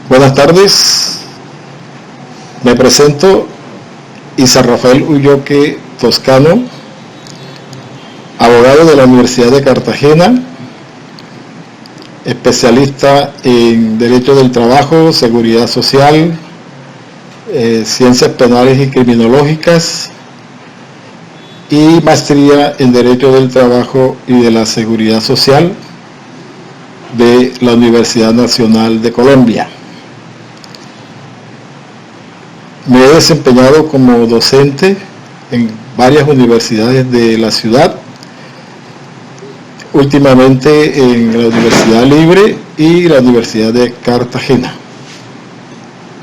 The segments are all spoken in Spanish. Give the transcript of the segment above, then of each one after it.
Buenas tardes, me presento Isa Rafael Ulloque Toscano, abogado de la Universidad de Cartagena, especialista en Derecho del Trabajo, Seguridad Social, Ciencias Penales y Criminológicas y maestría en Derecho del Trabajo y de la Seguridad Social de la Universidad Nacional de Colombia. Me he desempeñado como docente en varias universidades de la ciudad, últimamente en la Universidad Libre y la Universidad de Cartagena,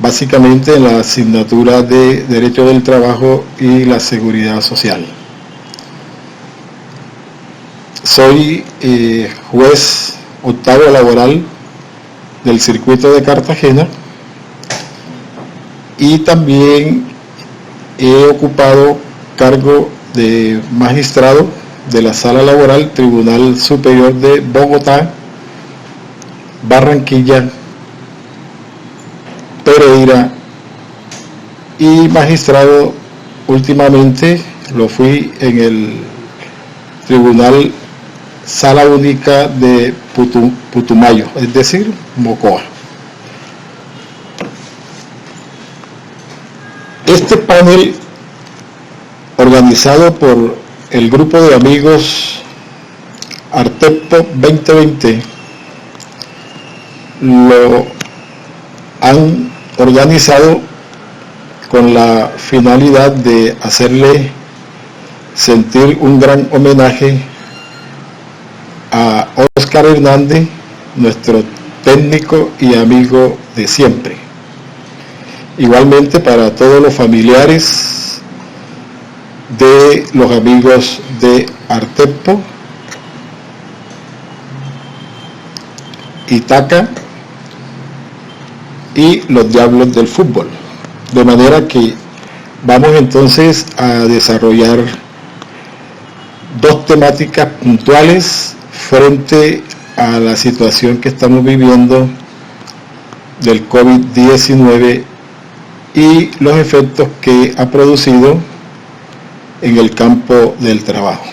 básicamente en la asignatura de Derecho del Trabajo y la Seguridad Social. Soy juez octavo laboral del circuito de Cartagena y también he ocupado cargo de magistrado de la Sala Laboral Tribunal Superior de Bogotá, Barranquilla, Pereira y magistrado últimamente lo fui en el Tribunal Sala Única de Putumayo, es decir, Mocoa. Este panel, organizado por el grupo de amigos Arteppo 2020, lo han organizado con la finalidad de hacerle sentir un gran homenaje a Óscar Hernández, nuestro técnico y amigo de siempre. Igualmente para todos los familiares de los amigos de Arteppo, Itaca y los Diablos del Fútbol. De manera que vamos entonces a desarrollar dos temáticas puntuales frente a la situación que estamos viviendo del COVID-19 y los efectos que ha producido en el campo del trabajo.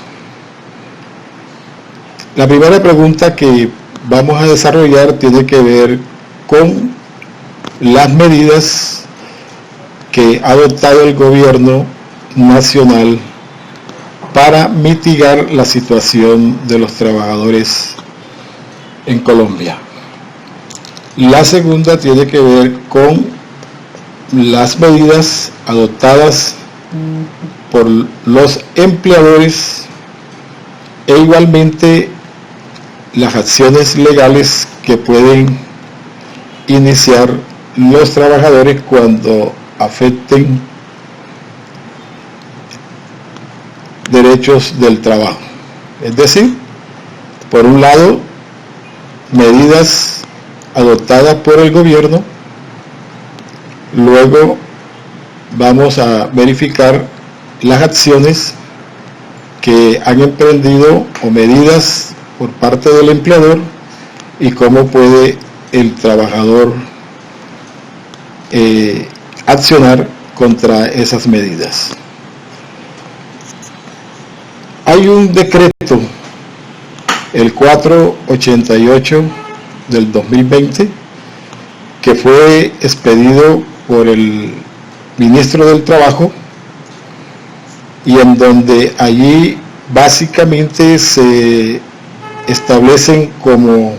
La primera pregunta que vamos a desarrollar tiene que ver con las medidas que ha adoptado el gobierno nacional para mitigar la situación de los trabajadores en Colombia. La segunda tiene que ver con las medidas adoptadas por los empleadores e igualmente las acciones legales que pueden iniciar los trabajadores cuando afecten derechos del trabajo. Es decir, por un lado, medidas adoptadas por el gobierno. Luego vamos a verificar las acciones que han emprendido o medidas por parte del empleador y cómo puede el trabajador accionar contra esas medidas. Hay un decreto, el 488 del 2020, que fue expedido por el ministro del Trabajo y en donde allí básicamente se establecen como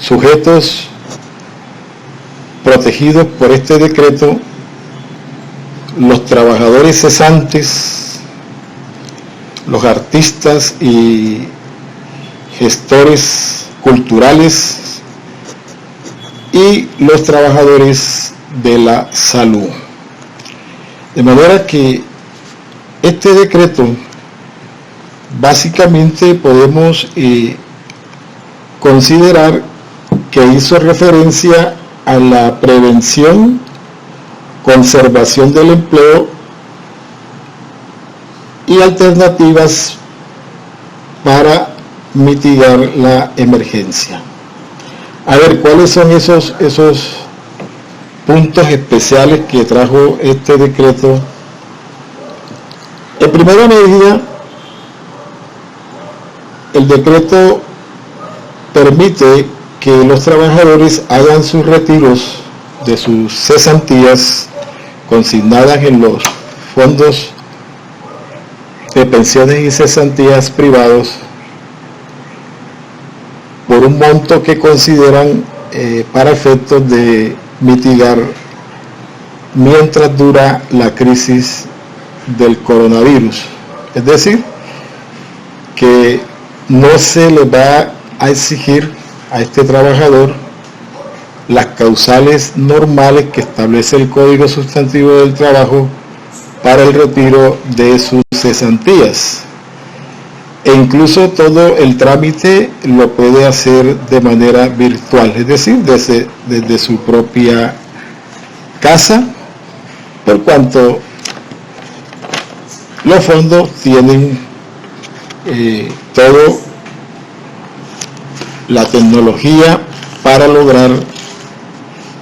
sujetos protegidos por este decreto los trabajadores cesantes, los artistas y gestores culturales y los trabajadores de la salud. De manera que este decreto básicamente podemos considerar que hizo referencia a la prevención, conservación del empleo y alternativas para mitigar la emergencia. A ver, ¿cuáles son esos puntos especiales que trajo este decreto. En primera medida, el decreto permite que los trabajadores hagan sus retiros de sus cesantías consignadas en los fondos de pensiones y cesantías privados por un monto que consideran para efectos de mitigar mientras dura la crisis del coronavirus. Es decir, que no se le va a exigir a este trabajador las causales normales que establece el Código Sustantivo del Trabajo para el retiro de sus cesantías. E incluso todo el trámite lo puede hacer de manera virtual, es decir, desde su propia casa, por cuanto los fondos tienen toda la tecnología para lograr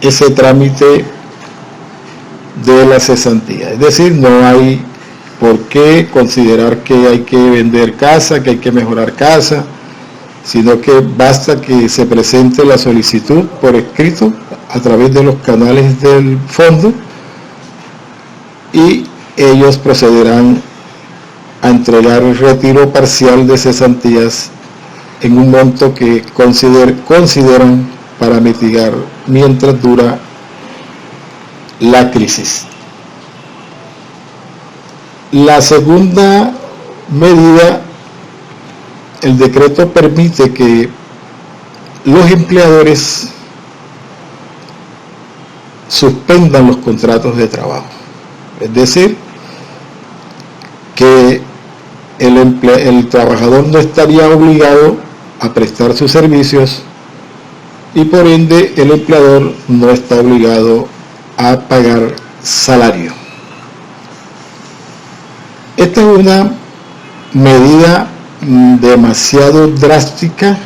ese trámite de la cesantía. Es decir, no hay por qué considerar que hay que vender casa, que hay que mejorar casa, sino que basta que se presente la solicitud por escrito a través de los canales del fondo y ellos procederán a entregar el retiro parcial de cesantías en un monto que consideran para mitigar mientras dura la crisis. La segunda medida, el decreto permite que los empleadores suspendan los contratos de trabajo. Es decir, que el trabajador no estaría obligado a prestar sus servicios y por ende el empleador no está obligado a pagar salario. Esta es una medida demasiado drástica,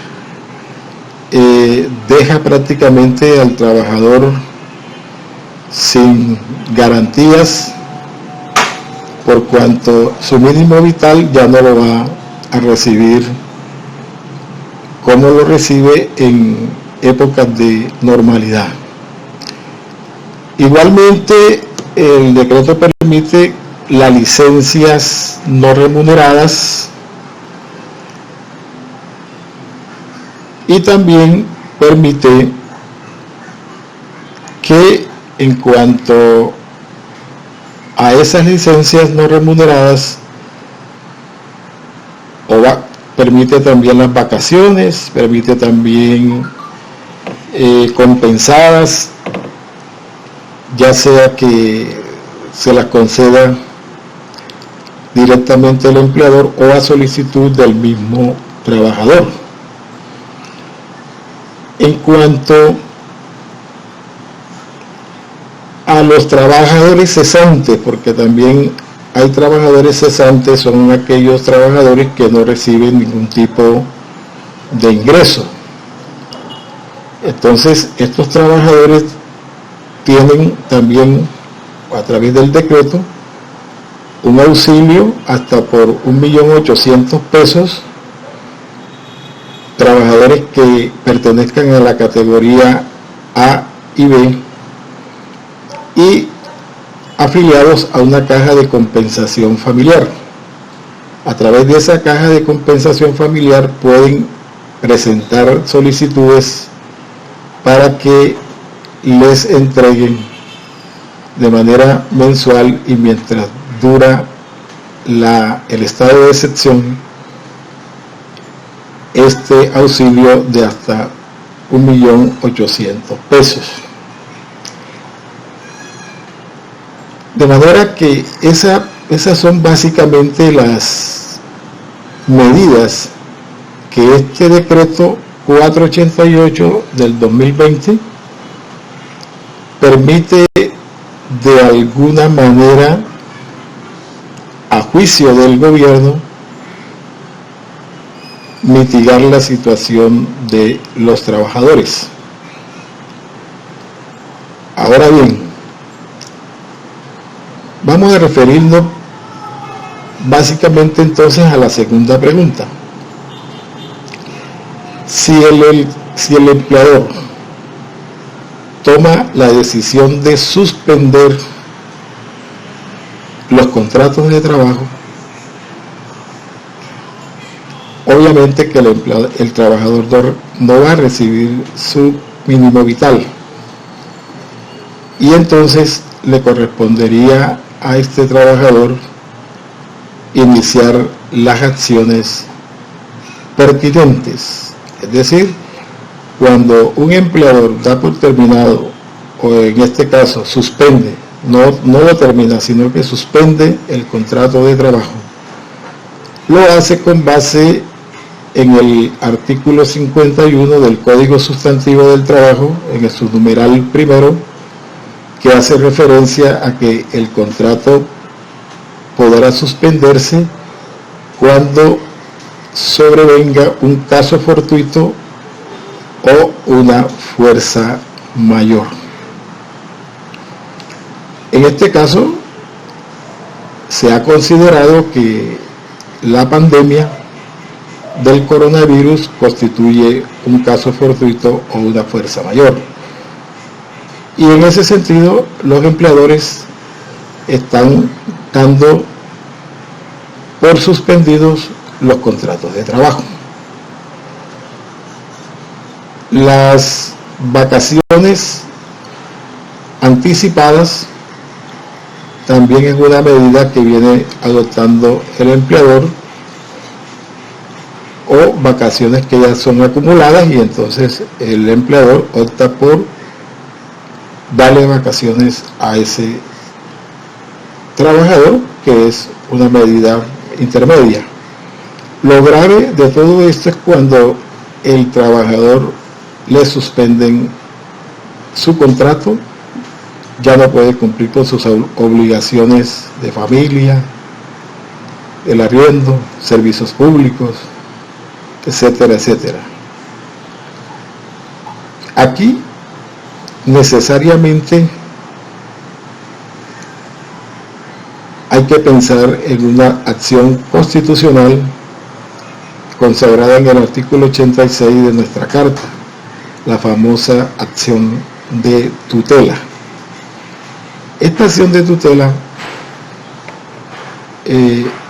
deja prácticamente al trabajador sin garantías, por cuanto su mínimo vital ya no lo va a recibir como lo recibe en épocas de normalidad. Igualmente, el decreto permite las licencias no remuneradas y también permite que en cuanto a esas licencias no remuneradas, permite también las vacaciones, permite también compensadas, ya sea que se las conceda directamente al empleador o a solicitud del mismo trabajador. En cuanto a los trabajadores cesantes, porque también hay trabajadores cesantes, son aquellos trabajadores que no reciben ningún tipo de ingreso. Entonces, estos trabajadores tienen también, a través del decreto, un auxilio hasta por 1.800.000 pesos, trabajadores que pertenezcan a la categoría A y B y afiliados a una caja de compensación familiar. A través de esa caja de compensación familiar pueden presentar solicitudes para que les entreguen de manera mensual y mientras dura el estado de excepción este auxilio de hasta 1.800.000 pesos. De manera que esas son básicamente las medidas que este decreto 488 del 2020 permite de alguna manera, a juicio del gobierno, mitigar la situación de los trabajadores. Ahora bien, vamos a referirnos básicamente entonces a la segunda pregunta. Si el empleador toma la decisión de suspender los contratos de trabajo, obviamente que el trabajador no va a recibir su mínimo vital, y entonces le correspondería a este trabajador iniciar las acciones pertinentes. Es decir, cuando un empleador da por terminado, o en este caso suspende, no lo termina, sino que suspende el contrato de trabajo, lo hace con base en el artículo 51 del Código Sustantivo del Trabajo, en su numeral primero, que hace referencia a que el contrato podrá suspenderse cuando sobrevenga un caso fortuito o una fuerza mayor. En este caso, se ha considerado que la pandemia del coronavirus constituye un caso fortuito o una fuerza mayor. Y en ese sentido, los empleadores están dando por suspendidos los contratos de trabajo. Las vacaciones anticipadas también es una medida que viene adoptando el empleador, o vacaciones que ya son acumuladas, y entonces el empleador opta por darle vacaciones a ese trabajador, que es una medida intermedia. Lo grave de todo esto es cuando el trabajador le suspenden su contrato, ya no puede cumplir con sus obligaciones de familia, el arriendo, servicios públicos, etcétera, etcétera. Aquí necesariamente hay que pensar en una acción constitucional consagrada en el artículo 86 de nuestra Carta, la famosa acción de tutela. Esta acción de tutela,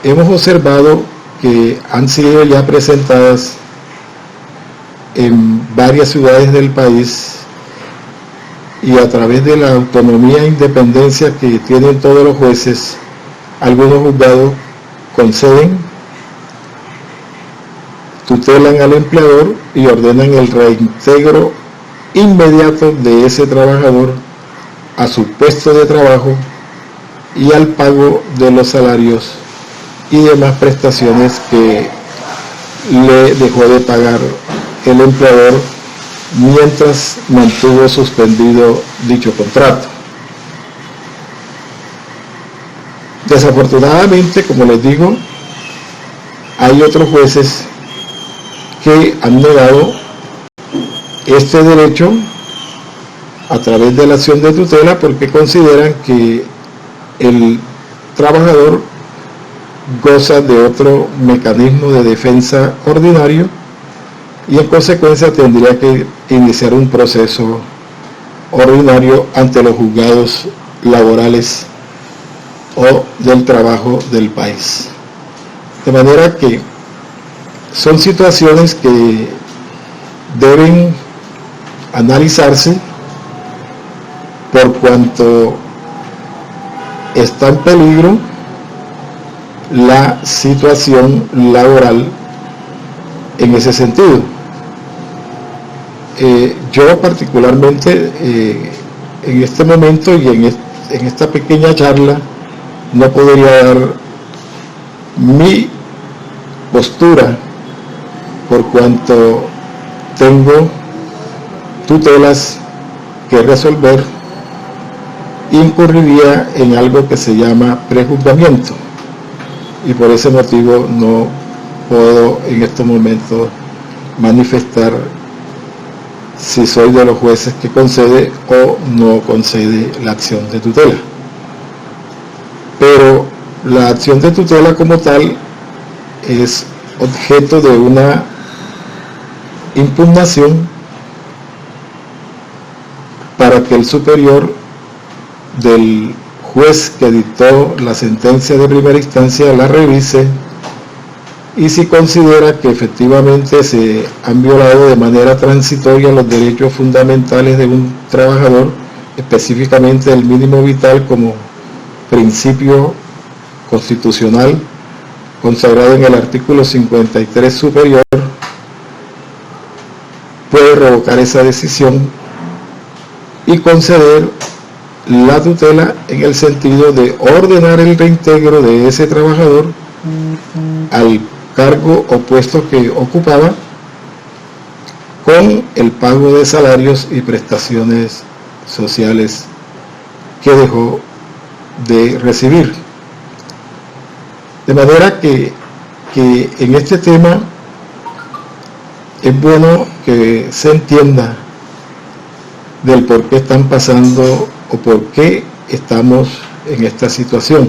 hemos observado que han sido ya presentadas en varias ciudades del país, y a través de la autonomía e independencia que tienen todos los jueces, algunos juzgados conceden, tutelan al empleador y ordenan el reintegro inmediato de ese trabajador a su puesto de trabajo y al pago de los salarios y demás prestaciones que le dejó de pagar el empleador mientras mantuvo suspendido dicho contrato. Desafortunadamente, como les digo, hay otros jueces que han negado este derecho a través de la acción de tutela, porque consideran que el trabajador goza de otro mecanismo de defensa ordinario, y en consecuencia tendría que iniciar un proceso ordinario ante los juzgados laborales o del trabajo del país. De manera que son situaciones que deben analizarse, por cuanto está en peligro la situación laboral en ese sentido. Yo particularmente en este momento y en esta pequeña charla no podría dar mi postura, por cuanto tengo tutelas que resolver, incurriría en algo que se llama prejuzgamiento, y por ese motivo no puedo en este momento manifestar si soy de los jueces que concede o no concede la acción de tutela. Pero la acción de tutela como tal es objeto de una impugnación para que el superior del juez que dictó la sentencia de primera instancia la revise, y si considera que efectivamente se han violado de manera transitoria los derechos fundamentales de un trabajador, específicamente el mínimo vital como principio constitucional consagrado en el artículo 53 superior, puede revocar esa decisión y conceder la tutela en el sentido de ordenar el reintegro de ese trabajador al cargo o puesto que ocupaba, con el pago de salarios y prestaciones sociales que dejó de recibir. De manera que en este tema es bueno que se entienda del por qué están pasando o por qué estamos en esta situación.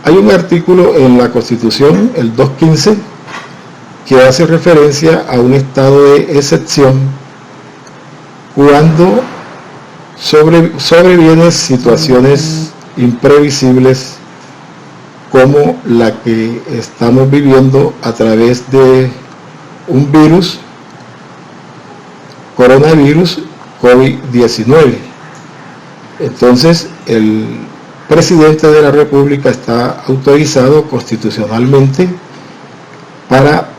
Hay un artículo en la Constitución, el 215, que hace referencia a un estado de excepción cuando sobrevienen situaciones imprevisibles como la que estamos viviendo a través de un virus, coronavirus COVID-19. Entonces, el presidente de la República está autorizado constitucionalmente para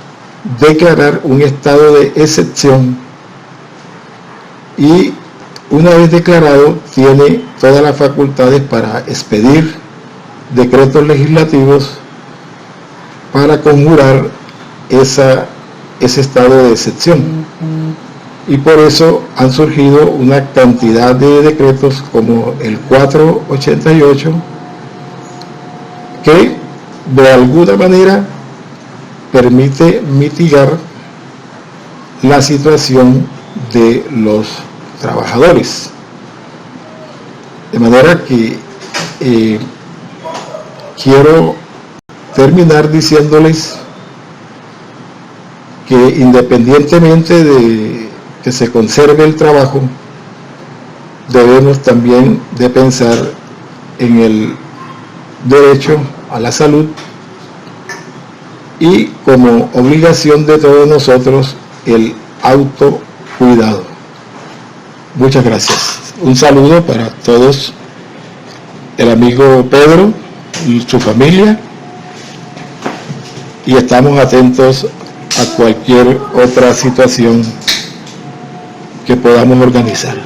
declarar un estado de excepción, y una vez declarado tiene todas las facultades para expedir decretos legislativos para conjurar ese estado de excepción. Y por eso han surgido una cantidad de decretos como el 488, que de alguna manera permite mitigar la situación de los trabajadores. De manera que quiero terminar diciéndoles que independientemente de que se conserve el trabajo, debemos también de pensar en el derecho a la salud y, como obligación de todos nosotros, el autocuidado. Muchas gracias. Un saludo para todos, el amigo Pedro y su familia, y estamos atentos a cualquier otra situación que podamos organizar.